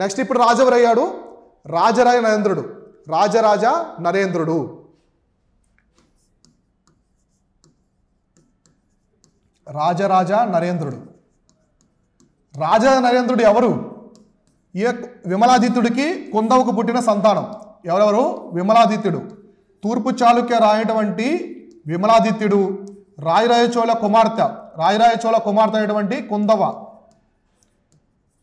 Next ఇప్పుడు రాజు ఎవరయ్యాడు? రాజరాజ నరేంద్రుడు. రాజరాజ నరేంద్రుడు. రాజరాజ నరేంద్రుడు. రాజరాజ నరేంద్రుడు ఎవరు? ఈ విమలాదిత్యుడికి కుందవకు పుట్టిన సంతానం. ఎవరెవరు? విమలాదిత్యుడు. తూర్పు చాళుక్య రాయటువంటి విమలాదిత్యుడు, రాయరాజ చోళ కుమార్తె అయినటువంటి కుందవ.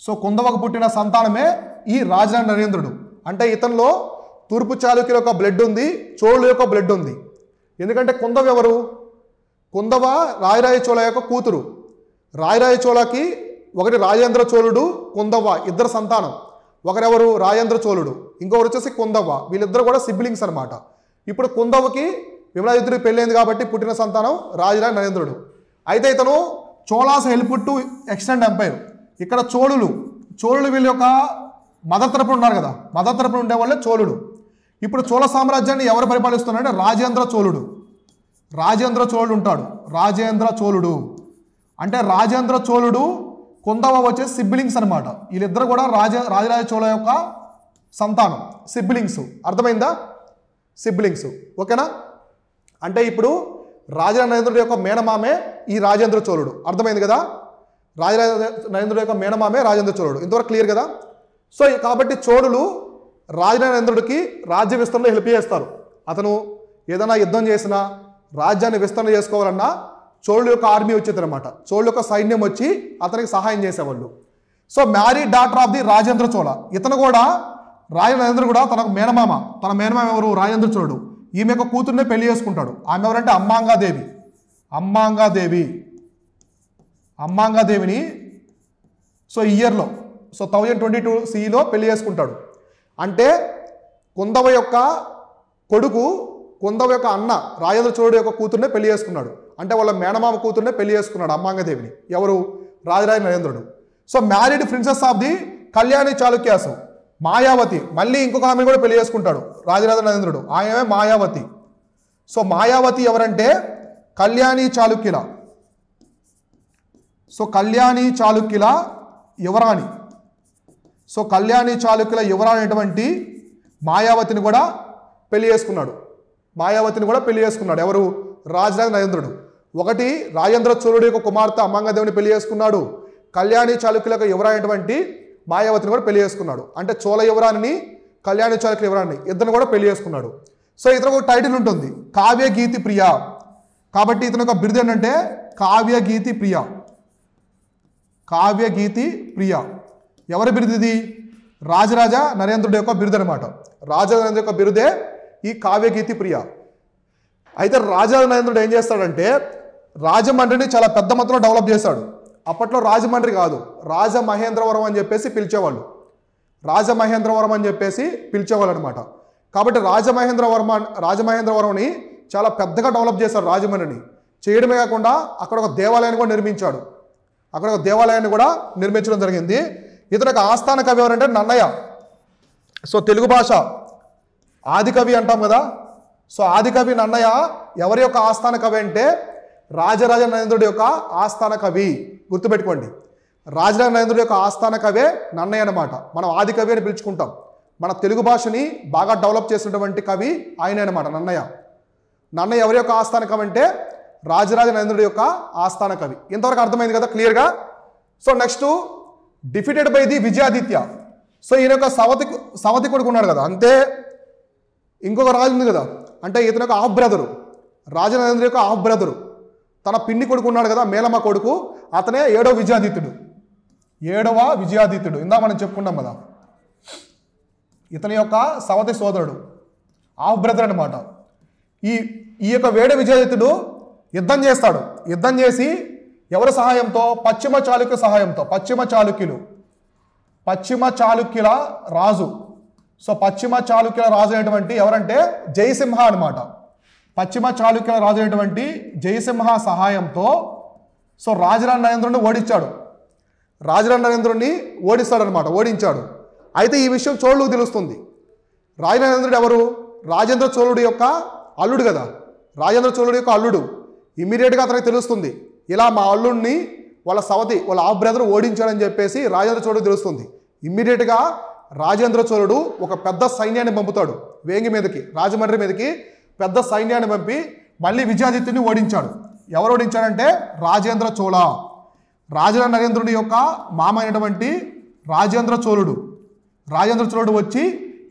సో కుందవకు పుట్టిన సంతానమే ఈ రాజరాజ నరేంద్రుడు. అంటే ఇతనిలో తూర్పు చాళుక్యుల యొక్క బ్లడ్ ఉంది, చోళుల యొక్క బ్లడ్ ఉంది. ఎందుకంటే కుందవ ఎవరు? కుందవ రాయరాజ చోళ యొక్క కూతురు. రాయరాజ చోళకి ఒకటి రాజేంద్ర చోళుడు, కుందవ ఇద్దరు సంతానం. ఒకరెవరు? రాజేంద్ర చోళుడు, ఇంకొకరు వచ్చేసి కుందవ. వీళ్ళిద్దరు కూడా సిబ్లింగ్స్ అనమాట. ఇప్పుడు కుందవకి విమలాదిత్యుడికి పెళ్ళైంది కాబట్టి పుట్టిన సంతానం రాజరాజ నరేంద్రుడు. అయితే ఇతను Cholas help to extend empire. ఇక్కడ చోళులు వీళ్ళ యొక్క మదర్ తరపున ఉన్నారు కదా, మదర్ తరపున ఉండేవాళ్ళే చోళుడు. ఇప్పుడు చోళ సామ్రాజ్యాన్ని ఎవరు పరిపాలిస్తున్నారంటే రాజేంద్ర చోళుడు. రాజేంద్ర చోళుడు ఉంటాడు. రాజేంద్ర చోళుడు అంటే రాజేంద్ర చోళుడు, కుందవ వచ్చేసి సిబ్లింగ్స్ అనమాట. వీళ్ళిద్దరు కూడా రాజరాజ చోళ యొక్క సంతానం, సిబ్లింగ్స్. అర్థమైందా? సిబ్లింగ్స్. ఓకేనా? అంటే ఇప్పుడు రాజరాజ నరేంద్రుడి యొక్క మేనమామే ఈ రాజేంద్ర చోళుడు. అర్థమైంది కదా? రాజరాజ నరేంద్రుడి యొక్క మేనమామే రాజేంద్ర చోళుడు. ఇంతవరకు క్లియర్ కదా? సో కాబట్టి చోళులు రాజరాజ నరేంద్రుడికి రాజ్య విస్తరణలో హెల్ప్ చేస్తారు. అతను ఏదైనా యుద్ధం చేసినా, రాజ్యాన్ని విస్తరణ చేసుకోవాలన్నా చోళుల యొక్క ఆర్మీ వచ్చేది అనమాట. చోళుల యొక్క సైన్యం వచ్చి అతనికి సహాయం చేసేవాళ్ళు. So married daughter of the Rajendra Chola. ఇతను కూడా రాజరాజ నరేంద్రుడు కూడా తన మేనమామ ఎవరు? రాజేంద్ర చోళుడు. ఈమె యొక్క కూతుర్నే పెళ్లి చేసుకుంటాడు. ఆమె ఎవరంటే అమ్మాంగాదేవి. అమ్మాంగాదేవిని సో ఇయర్లో 1022 CEలో పెళ్లి చేసుకుంటాడు. అంటే కుందవ యొక్క కొడుకు, కుందవ యొక్క అన్న రాజేంద్ర చోళుడు యొక్క కూతుర్నే పెళ్లి చేసుకున్నాడు. అంటే వాళ్ళ మేనమామ కూతుర్నే పెళ్లి చేసుకున్నాడు అమ్మాంగదేవిని. ఎవరు? రాజరాజ నరేంద్రుడు. So married princess of the Kalyani Chalukyas Mayavati. మళ్ళీ ఇంకొక ఆమె కూడా పెళ్లి చేసుకుంటాడు రాజరాజ నరేంద్రుడు. ఆమె మాయావతి. సో మాయావతి ఎవరంటే కళ్యాణి చాళుక్యుల. సో కళ్యాణి చాళుక్యుల యువరాణి. సో కళ్యాణి చాళుక్యుల యువరాణి అయినటువంటి మాయావతిని కూడా పెళ్లి చేసుకున్నాడు. ఎవరు? రాజరాజ నరేంద్రుడు. ఒకటి రాజేంద్ర చోళుడి యొక్క కుమార్తె అమ్మాంగదేవిని పెళ్లి చేసుకున్నాడు. కళ్యాణి చాళుక్యుల యొక్క యువరాణి అయినటువంటి మాయావతిని కూడా పెళ్లి చేసుకున్నాడు. అంటే చోళ యువరాణిని, కళ్యాణి చాళుక్యుల యువరాణిని ఇద్దరు కూడా పెళ్లి చేసుకున్నాడు. సో ఇతను ఒక టైటిల్ ఉంటుంది, కావ్యగీతి ప్రియ. కాబట్టి ఇతను ఒక బిరుదు ఏంటంటే కావ్యగీతి ప్రియ. ఎవరి బిరుదు ఇది? రాజరాజ నరేంద్రుడి యొక్క బిరుదు అనమాట. రాజరాజ నరేంద్రుడి యొక్క బిరుదే ఈ కావ్యగీతి ప్రియ. అయితే రాజరాజ నరేంద్రుడు ఏం చేస్తాడంటే రాజమండ్రిని చాలా పెద్ద మొత్తంలో డెవలప్ చేశాడు. అప్పట్లో రాజమండ్రి కాదు, రాజమహేంద్రవరం అని చెప్పేసి పిలిచేవాళ్ళు. అనమాట. కాబట్టి రాజమహేంద్రవరంని చాలా పెద్దగా డెవలప్ చేశారు. రాజమండ్రిని చేయడమే కాకుండా అక్కడ ఒక దేవాలయాన్ని కూడా నిర్మించాడు. నిర్మించడం జరిగింది. ఇతను ఒక ఆస్థాన కవి ఎవరంటే నన్నయ్య. సో తెలుగు భాష ఆదికవి అంటాం కదా. సో ఆదికవి నన్నయ్య ఎవరి యొక్క ఆస్థాన కవి అంటే రాజరాజ నరేంద్రుడి యొక్క ఆస్థాన కవి. గుర్తుపెట్టుకోండి, రాజరాజ నరేంద్రుడి యొక్క ఆస్థాన కవే నన్నయ్య అనమాట. మనం ఆదికవి అని పిలుచుకుంటాం. మన తెలుగు భాషని బాగా డెవలప్ చేసినటువంటి కవి ఆయన అనమాట నన్నయ్య. ఎవరి యొక్క ఆస్థాన కవి అంటే రాజరాజ నరేంద్రుడి యొక్క ఆస్థాన కవి. ఇంతవరకు అర్థమైంది కదా క్లియర్గా? So next defeated by the Vijayaditya. So ఈయన యొక్క సవతి కొడుకు ఉన్నాడు కదా, అంతే ఇంకొక రాజు ఉంది కదా, అంటే ఇతని యొక్క హాఫ్ బ్రదరు, రాజరాజ నరేంద్ర యొక్క హాఫ్ బ్రదరు, తన పిన్ని కొడుకు ఉన్నాడు కదా, మేలమ్మ కొడుకు, అతనే 7వ విజయాదిత్యుడు. ఇందా మనం చెప్పుకున్నాం కదా, ఇతని యొక్క సవతి సోదరుడు, హాఫ్ బ్రదర్ అనమాట. ఈ యొక్క 7వ విజయాదిత్యుడు యుద్ధం చేస్తాడు. యుద్ధం చేసి ఎవరి సహాయంతో? పశ్చిమ చాళుక్యుల రాజు. సో పశ్చిమ చాళుక్యుల రాజు అయినటువంటి ఎవరంటే జయసింహ అనమాట. పశ్చిమ చాళుక్యుల రాజు అయినటువంటి జయసింహ సహాయంతో సో రాజరాజ నరేంద్రుడిని ఓడించాడు. అయితే ఈ విషయం చోళులకు తెలుస్తుంది. రాజరాజ నరేంద్రుడు ఎవరు? రాజేంద్ర చోళుడి యొక్క అల్లుడు కదా. ఇమ్మీడియట్గా అతనికి తెలుస్తుంది, ఇలా మా అల్లుడిని వాళ్ళ హాఫ్ బ్రదర్ ఓడించాడని చెప్పేసి రాజేంద్ర చోళుడికి తెలుస్తుంది. ఇమ్మీడియట్గా రాజేంద్ర చోళుడు ఒక పెద్ద సైన్యాన్ని పంపుతాడు వేంగి మీదకి, రాజమండ్రి మీదకి పెద్ద సైన్యాన్ని పంపి మళ్ళీ విజయాదిత్యుని ఓడించాడు. ఎవరు ఓడించాడంటే రాజేంద్ర చోళ. రాజా నరేంద్రుడి యొక్క మామ అయినటువంటి రాజేంద్ర చోళుడు వచ్చి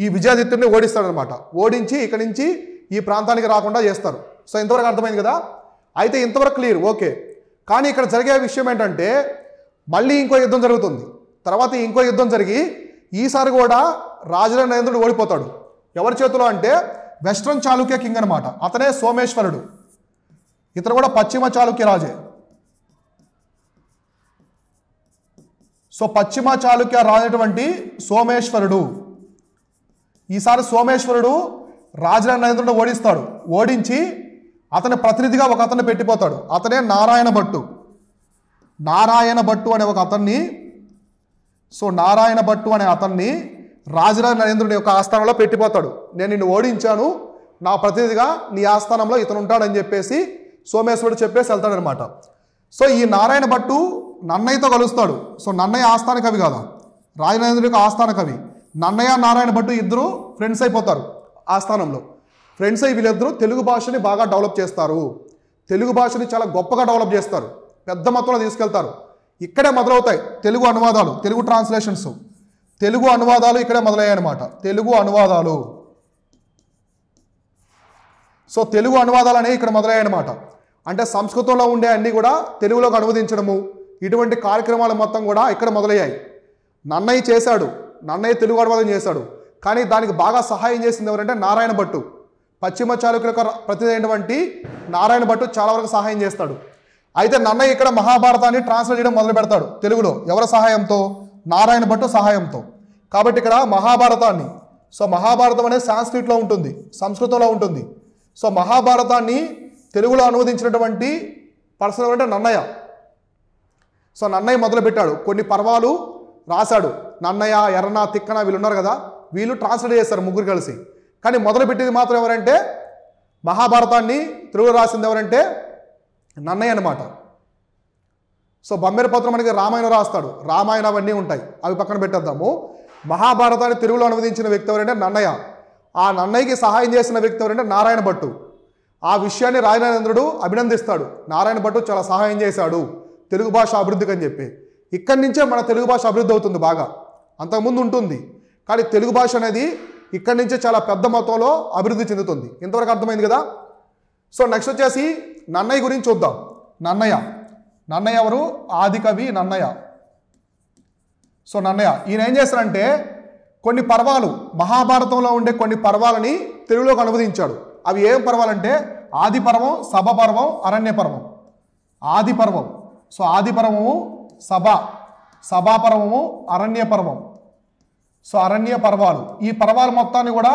ఈ విజయాదిత్యుడిని ఓడిస్తాడనమాట. ఓడించి ఇక్కడి నుంచి ఈ ప్రాంతానికి రాకుండా చేస్తారు. సో ఇంతవరకు అర్థమైంది కదా. అయితే ఇంతవరకు క్లియర్, ఓకే. కానీ ఇక్కడ జరిగే విషయం ఏంటంటే మళ్ళీ ఇంకో యుద్ధం జరుగుతుంది. తర్వాత ఇంకో యుద్ధం జరిగి ఈసారి కూడా రాజా నరేంద్రుడు ఓడిపోతాడు. ఎవరి చేతిలో అంటే వెస్ట్రన్ చాళుక్య కింగ్ అనమాట. అతనే సోమేశ్వరుడు. ఇతను కూడా పశ్చిమ చాళుక్య రాజే. సో పశ్చిమ చాళుక్య రాజైనటువంటి సోమేశ్వరుడు. ఈసారి సోమేశ్వరుడు రాజా నరేంద్రుడిని ఓడిస్తాడు. ఓడించి అతని ప్రతినిధిగా ఒక అతన్ని పెట్టిపోతాడు. అతనే నారాయణ భట్టు అనే ఒక అతన్ని, సో నారాయణ భట్టు అనే అతన్ని రాజా నరేంద్రుడి యొక్క ఆస్థానంలో పెట్టిపోతాడు. నేను నిన్ను ఓడించాను, నా ప్రతినిధిగా నీ ఆస్థానంలో ఇతను ఉంటాడని చెప్పేసి సోమేశ్వరుడు చెప్పేసి వెళ్తాడనమాట. సో ఈ నారాయణ భట్టు నన్నయ్యతో కలుస్తాడు. సో నన్నయ్య ఆస్థాన కవి కదా, రాజనరేంద్రుడి యొక్క ఆస్థాన కవి. నన్నయ్య నారాయణ భట్టు ఇద్దరు ఫ్రెండ్స్ అయిపోతారు ఆస్థానంలో. ఫ్రెండ్స్ అయ్యి వీళ్ళిద్దరూ తెలుగు భాషని బాగా డెవలప్ చేస్తారు. తెలుగు భాషని చాలా గొప్పగా డెవలప్ చేస్తారు, పెద్ద మొత్తంలో తీసుకెళ్తారు. ఇక్కడే మొదలవుతాయి తెలుగు అనువాదాలు, తెలుగు ట్రాన్స్లేషన్స్, తెలుగు అనువాదాలు ఇక్కడే మొదలయ్యాయి అనమాట. తెలుగు అనువాదాలు, సో తెలుగు అనువాదాలు అనేవి ఇక్కడ మొదలయ్యాయి అనమాట. అంటే సంస్కృతంలో ఉండే అన్నీ కూడా తెలుగులోకి అనువదించడము, ఇటువంటి కార్యక్రమాలు మొత్తం కూడా ఇక్కడ మొదలయ్యాయి. నన్నయ్య చేశాడు, నన్నయ్య తెలుగు అనువాదం చేశాడు. కానీ దానికి బాగా సహాయం చేసింది ఎవరంటే నారాయణ భట్టు. పశ్చిమ చాళుక్యులకు ప్రతినిధి అయినటువంటి నారాయణ భట్టు చాలా వరకు సహాయం చేస్తాడు. అయితే నన్నయ్య ఇక్కడ మహాభారతాన్ని ట్రాన్స్లేట్ చేయడం మొదలు పెడతాడు తెలుగులో. ఎవరి సహాయంతో? నారాయణ భట్టు సహాయంతో. కాబట్టి ఇక్కడ మహాభారతాన్ని, సో మహాభారతం అనేది సాంస్క్రిట్లో ఉంటుంది, సంస్కృతంలో ఉంటుంది. సో మహాభారతాన్ని తెలుగులో అనువదించినటువంటి పర్సన్ అంటే నన్నయ్య. సో నన్నయ్య మొదలుపెట్టాడు, కొన్ని పర్వాలు రాశాడు. నన్నయ్య, ఎర్రన, తిక్కన వీళ్ళు ఉన్నారు కదా, వీళ్ళు ట్రాన్స్లేట్ చేస్తారు ముగ్గురు కలిసి. కానీ మొదలుపెట్టేది మాత్రం ఎవరంటే మహాభారతాన్ని తెలుగులో రాసింది ఎవరంటే నన్నయ్య అనమాట. సో బొమ్మెరపత్రం మనకి రామాయణం రాస్తాడు, రామాయణం అవన్నీ ఉంటాయి, అవి పక్కన పెట్టేద్దాము. మహాభారతాన్ని తెలుగులో అనువదించిన వ్యక్తి ఎవరంటే నన్నయ్య. ఆ నన్నయ్యకి సహాయం చేసిన వ్యక్తి ఎవరంటే నారాయణ భట్టు. ఆ విషయాన్ని రాజనరేంద్రుడు అభినందిస్తాడు. నారాయణ భట్టు చాలా సహాయం చేశాడు తెలుగు భాష అభివృద్ధికి అని చెప్పి. ఇక్కడి నుంచే మన తెలుగు భాష అభివృద్ధి అవుతుంది బాగా. అంతకుముందు ఉంటుంది, కానీ తెలుగు భాష అనేది ఇక్కడి నుంచే చాలా పెద్ద మొత్తంలో అభివృద్ధి చెందుతుంది. ఇంతవరకు అర్థమైంది కదా. సో నెక్స్ట్ వచ్చేసి నన్నయ్య గురించి చూద్దాం. నన్నయ్య ఎవరు? ఆదికవి నన్నయ్య. సో నన్నయ్య ఈయన ఏం చేస్తారంటే కొన్ని పర్వాలు, మహాభారతంలో ఉండే కొన్ని పర్వాలని తెలుగులోకి అనువదించాడు. అవి ఏం పర్వాలంటే ఆది పర్వం, సభ పర్వం, అరణ్య పర్వం. ఆది పర్వం, సో ఆది పర్వము, సభా పర్వము, అరణ్య పర్వం. సో అరణ్య పర్వాలు, ఈ పర్వాలు మొత్తాన్ని కూడా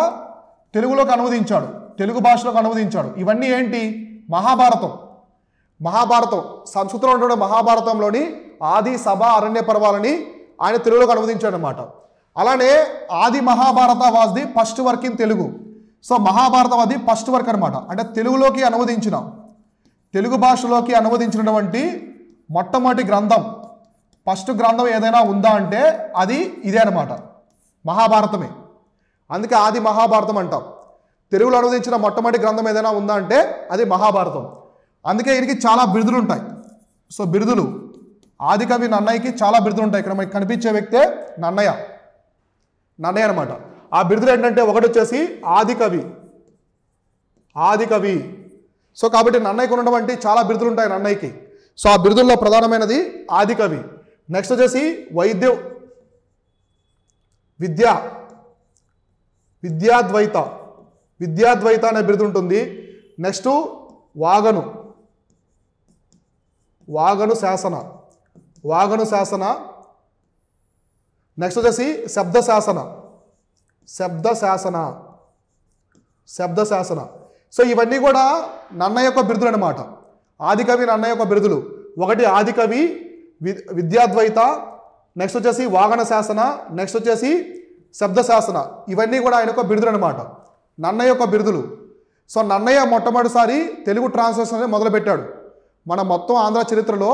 తెలుగులోకి అనువదించాడు, తెలుగు భాషలోకి అనువదించాడు. ఇవన్నీ ఏంటి? మహాభారతం సంస్కృతంలో ఉండే మహాభారతంలోని ఆది, సభ, అరణ్య పర్వాలని ఆయన తెలుగులోకి అనువదించాడు అనమాట. అలానే ఆది Mahabharata was the first work in Telugu. So Mahabharatam అది ఫస్ట్ వర్క్ అనమాట. అంటే తెలుగులోకి అనువదించిన, తెలుగు భాషలోకి అనువదించినటువంటి మొట్టమొదటి గ్రంథం, ఫస్ట్ గ్రంథం ఏదైనా ఉందా అంటే అది ఇదే అనమాట, మహాభారతమే. అందుకే ఆది మహాభారతం అంటాం. తెలుగులో అనువదించిన మొట్టమొదటి గ్రంథం ఏదైనా ఉందా అంటే అది మహాభారతం. అందుకే వీరికి చాలా బిరుదులు ఉంటాయి. సో బిరుదులు, ఆదికవి నన్నయ్యకి చాలా బిరుదులు ఉంటాయి. ఇక్కడ మనకి కనిపించే వ్యక్తే నన్నయ్య అనమాట. ఆ బిరుదులు ఏంటంటే ఒకటి వచ్చేసి ఆదికవి. సో కాబట్టి నన్నయ్యకు ఉన్నటువంటి చాలా బిరుదులు ఉంటాయి నన్నయ్యకి. సో ఆ బిరుదుల్లో ప్రధానమైనది ఆదికవి. నెక్స్ట్ వచ్చేసి విద్యాద్వైత అనే బిరుదు ఉంటుంది. నెక్స్ట్ వాగను శాసన. నెక్స్ట్ వచ్చేసి శబ్ద శాసన. సో ఇవన్నీ కూడా నన్నయ్య యొక్క బిరుదులు అనమాట. ఆదికవి నన్నయ్య యొక్క బిరుదులు. ఒకటి ఆదికవి, విద్యాద్వైత, నెక్స్ట్ వచ్చేసి వాగన శాసన, నెక్స్ట్ వచ్చేసి శబ్ద శాసన. ఇవన్నీ కూడా ఆయన యొక్క బిరుదులు అనమాట, నన్నయ్య యొక్క బిరుదులు. సో నన్నయ్య మొట్టమొదటిసారి తెలుగు ట్రాన్స్లేషన్ అనేది మొదలుపెట్టాడు. మన మొత్తం ఆంధ్ర చరిత్రలో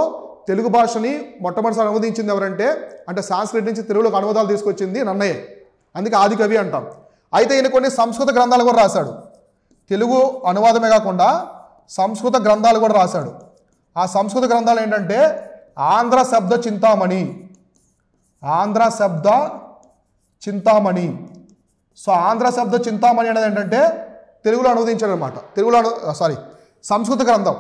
తెలుగు భాషని మొట్టమొదటిసారి అనువదించింది ఎవరంటే, అంటే సాంస్క్రిట్ నుంచి తెలుగులోకి అనువాదాలు తీసుకొచ్చింది నన్నయ్య. అందుకే ఆదికవి అంటాం. అయితే ఈయన కొన్ని సంస్కృత గ్రంథాలు కూడా రాశాడు. తెలుగు అనువాదమే కాకుండా సంస్కృత గ్రంథాలు కూడా రాశాడు. ఆ సంస్కృత గ్రంథాలు ఏంటంటే ఆంధ్ర శబ్ద చింతామణి, ఆంధ్ర శబ్ద చింతామణి. సో ఆంధ్ర శబ్ద చింతామణి అనేది ఏంటంటే తెలుగులో అనువదించాడు అనమాట. సంస్కృత గ్రంథం.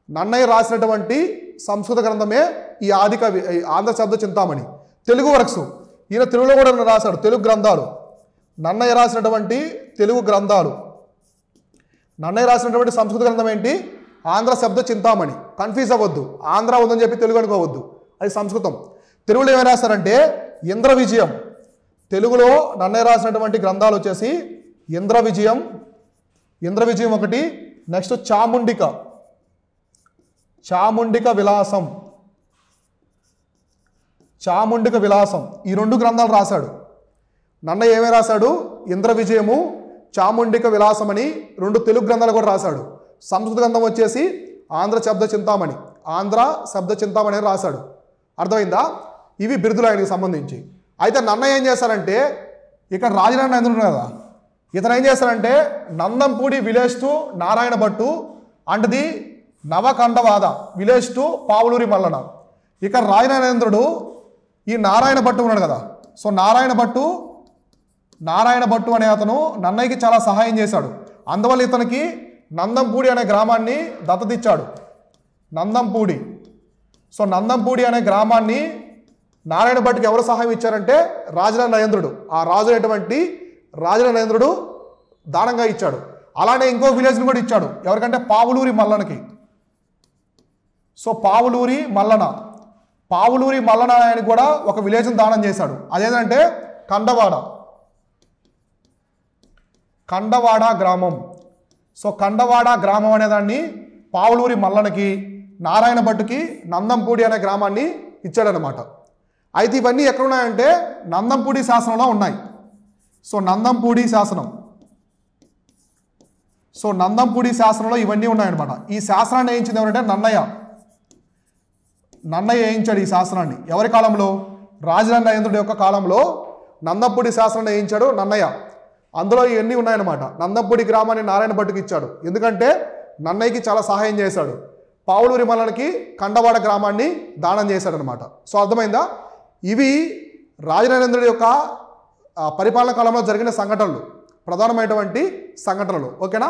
నన్నయ్య రాసినటువంటి సంస్కృత గ్రంథమే ఈ ఆదికవి ఆంధ్ర శబ్ద చింతామణి. తెలుగు వర్క్స్ ఈయన తెలుగులో కూడా రాశాడు. తెలుగు గ్రంథాలు నన్నయ్య రాసినటువంటి తెలుగు గ్రంథాలు. నన్నయ్య రాసినటువంటి సంస్కృత గ్రంథం ఏంటి? ఆంధ్ర శబ్ద చింతామణి. కన్ఫ్యూజ్ అవ్వద్దు, ఆంధ్ర ఉందని చెప్పి తెలుగు అనుకోవద్దు, అది సంస్కృతం. తెలుగులో ఏమైనా రాస్తారంటే ఇంద్ర విజయం. తెలుగులో నన్నయ్య రాసినటువంటి గ్రంథాలు వచ్చేసి ఇంద్ర విజయం, ఇంద్ర విజయం ఒకటి. నెక్స్ట్ చాముండిక, చాముండిక విలాసం, చాముండిక విలాసం. ఈ 2 గ్రంథాలు రాశాడు నన్నయ్య. ఏమేమి రాశాడు? ఇంద్ర విజయము, చాముండిక విలాసం అని 2 తెలుగు గ్రంథాలు కూడా రాశాడు. సంస్కృత గ్రంథం వచ్చేసి ఆంధ్ర శబ్ద చింతామణి, ఆంధ్ర శబ్ద చింతామణి అని రాశాడు. అర్థమైందా? ఇవి బిరుదులు ఆయనకి సంబంధించి. అయితే నన్నయ్య ఏం చేస్తారంటే, ఇక్కడ రాజనారాయణ నరేంద్రుడు కదా, ఇతను ఏం చేస్తారంటే Nandampudi village to Narayana Bhattu and the Navakhandavada village to Pavuluri Mallana. ఇక్కడ రాజనారాయణేంద్రుడు ఈ నారాయణ భట్టు ఉన్నాడు కదా, సో నారాయణ భట్టు అనే అతను నన్నయ్యకి చాలా సహాయం చేశాడు. అందువల్ల ఇతనికి నందంపూడి అనే గ్రామాన్ని దత్తతిచ్చాడు. నందంపూడి. సో నందంపూడి అనే గ్రామాన్ని నారాయణ భట్టుకి ఎవరు సహాయం ఇచ్చారంటే రాజనారాయణేంద్రుడు. ఆ రాజు అయినటువంటి రాజనారాయణేంద్రుడు దానంగా ఇచ్చాడు. అలానే ఇంకో విలేజ్ని కూడా ఇచ్చాడు. ఎవరికంటే పావులూరి మల్లనకి. సో పావులూరి మల్లన ఆయనకి కూడా ఒక విలేజ్ని దానం చేశాడు. అదేంటంటే కండవాడ గ్రామం. సో కండవాడ గ్రామం అనేదాన్ని పావులూరి మల్లనకి, నారాయణ భట్టుకి నందంపూడి అనే గ్రామాన్ని ఇచ్చాడనమాట. అయితే ఇవన్నీ ఎక్కడున్నాయంటే నందంపూడి శాసనంలో ఉన్నాయి. సో నందంపూడి శాసనంలో ఇవన్నీ ఉన్నాయన్నమాట. ఈ శాసనాన్ని వేయించింది ఎవరంటే నన్నయ్య వేయించాడు ఈ శాసనాన్ని. ఎవరి కాలంలో? రాజనారాయణేంద్రుడి యొక్క కాలంలో నందంపూడి శాసనాన్ని వేయించాడు నన్నయ్య. అందులో ఇవన్నీ ఉన్నాయన్నమాట. నందంపూడి గ్రామాన్ని నారాయణ భట్టుకి ఇచ్చాడు, ఎందుకంటే నన్నయ్యకి చాలా సహాయం చేశాడు. పావులూరి మల్లనకి కండవాడ గ్రామాన్ని దానం చేశాడు అనమాట. సో అర్థమైందా? ఇవి రాజనారాయణేంద్రుడి యొక్క పరిపాలన కాలంలో జరిగిన సంఘటనలు, ప్రధానమైనటువంటి సంఘటనలు. ఓకేనా?